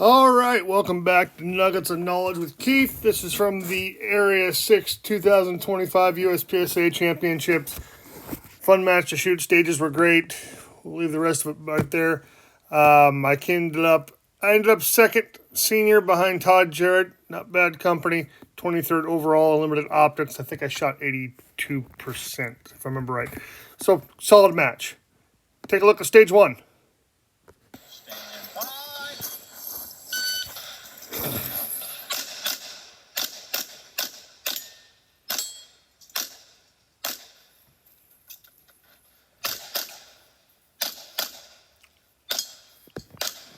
All right, welcome back to Nuggets of Knowledge with Keith. This is from the Area 6 2025 USPSA Championship. Fun match to shoot. Stages were great. We'll leave the rest of it right there. I ended up second senior behind Todd Jarrett. Not bad company. 23rd overall, limited optics. I think I shot 82%, if I remember right. So, solid match. Take a look at stage one.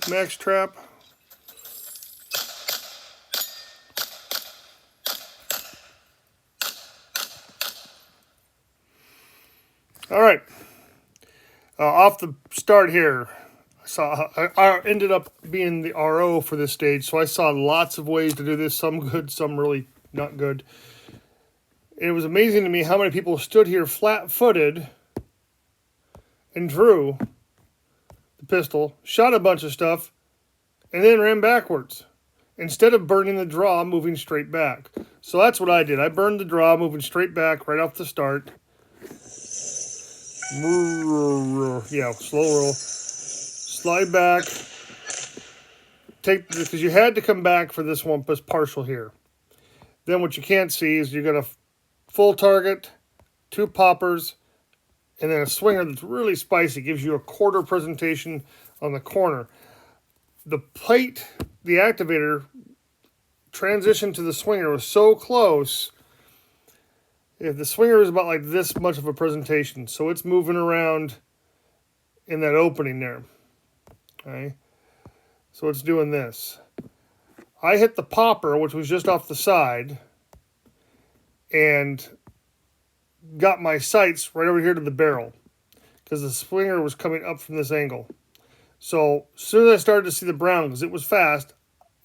Max trap. All right. Off the start here, I ended up being the RO for this stage, so I saw lots of ways to do this. Some good, some really not good. It was amazing to me how many people stood here flat-footed and drew the pistol, shot a bunch of stuff, and then ran backwards instead of burning the draw, moving straight back. So that's what I did. I burned the draw, moving straight back right off the start. Yeah, slow roll. Slide back. Because you had to come back for this one partial here. Then what you can't see is you got a full target, 2 poppers, and then a swinger that's really spicy. Gives you a quarter presentation on the corner. The plate, the activator, transition to the swinger was so close. If the swinger is about like this much of a presentation, so it's moving around in that opening there. Okay, so it's doing this. I hit the popper, which was just off the side, and got my sights right over here to the barrel because the swinger was coming up from this angle. So as soon as I started to see the brown, because it was fast,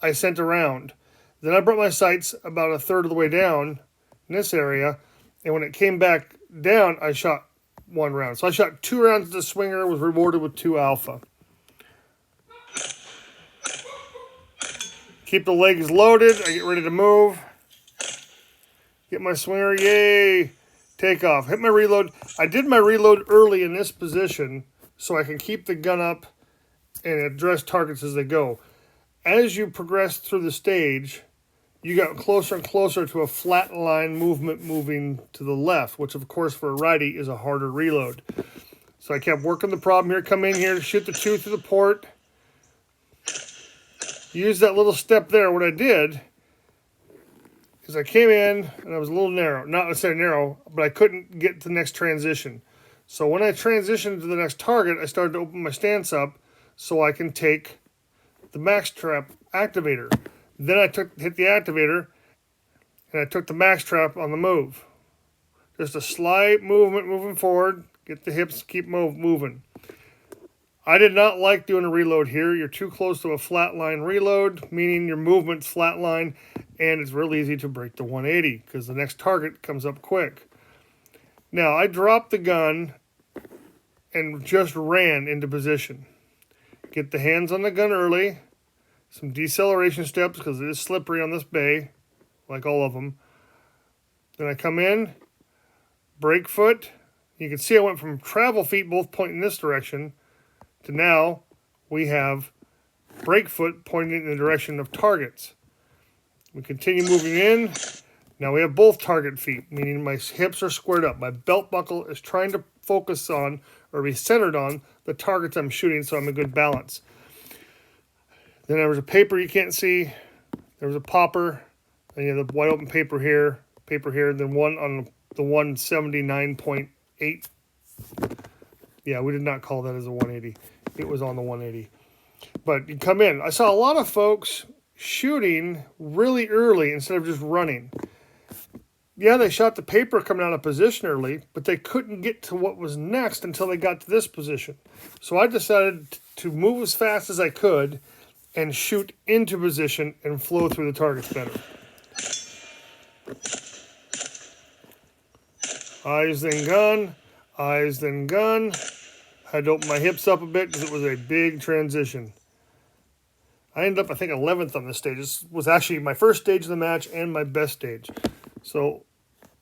I sent around. Then I brought my sights about a third of the way down in this area, and when it came back down, I shot 1 round. So I shot 2 rounds at the swinger, was rewarded with 2 alpha. Keep the legs loaded. I get ready to move. Get my swinger. Yay. Take off. Hit my reload. I did my reload early in this position so I can keep the gun up and address targets as they go. As you progress through the stage, you got closer and closer to a flat line movement moving to the left, which of course for a righty is a harder reload. So I kept working the problem here. Come in here, shoot the 2 through the port. Use that little step there. What I did is I came in and I was a little narrow. Not necessarily narrow, but I couldn't get to the next transition. So when I transitioned to the next target, I started to open my stance up so I can take the max trap activator. Then I hit the activator and I took the max trap on the move. Just a slight movement moving forward. Get the hips, keep moving. I did not like doing a reload here. You're too close to a flat line reload, meaning your movement's flat line, and it's real easy to break the 180 because the next target comes up quick. Now, I dropped the gun and just ran into position. Get the hands on the gun early. Some deceleration steps because it is slippery on this bay, like all of them. Then I come in, break foot. You can see I went from travel feet both pointing this direction to now we have break foot pointing in the direction of targets. We continue moving in. Now we have both target feet, meaning my hips are squared up. My belt buckle is trying to focus on or be centered on the targets I'm shooting so I'm in good balance. Then there was a paper you can't see. There was a popper. And you have the wide open paper here, then one on the 179.8. Yeah, we did not call that as a 180. It was on the 180. But you come in. I saw a lot of folks shooting really early instead of just running. Yeah, they shot the paper coming out of position early, but they couldn't get to what was next until they got to this position. So I decided to move as fast as I could and shoot into position and flow through the targets better. Eyes then gun, eyes then gun. I had to open my hips up a bit because it was a big transition. I ended up, I think, 11th on this stage. This was actually my first stage of the match and my best stage. So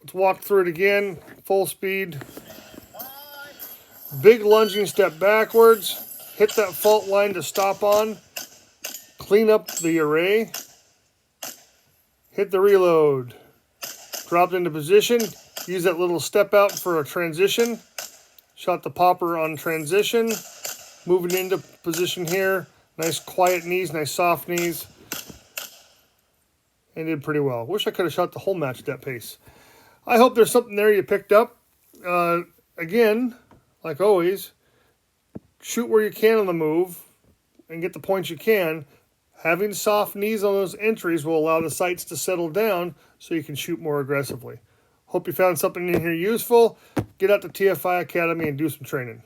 let's walk through it again, full speed. Big lunging step backwards. Hit that fault line to stop on. Clean up the array. Hit the reload. Dropped into position. Use that little step out for a transition. Shot the popper on transition. Moving into position here. Nice quiet knees, nice soft knees. And did pretty well. Wish I could have shot the whole match at that pace. I hope there's something there you picked up. Again, like always, shoot where you can on the move and get the points you can. Having soft knees on those entries will allow the sights to settle down so you can shoot more aggressively. Hope you found something in here useful. Get out to TFI Academy and do some training.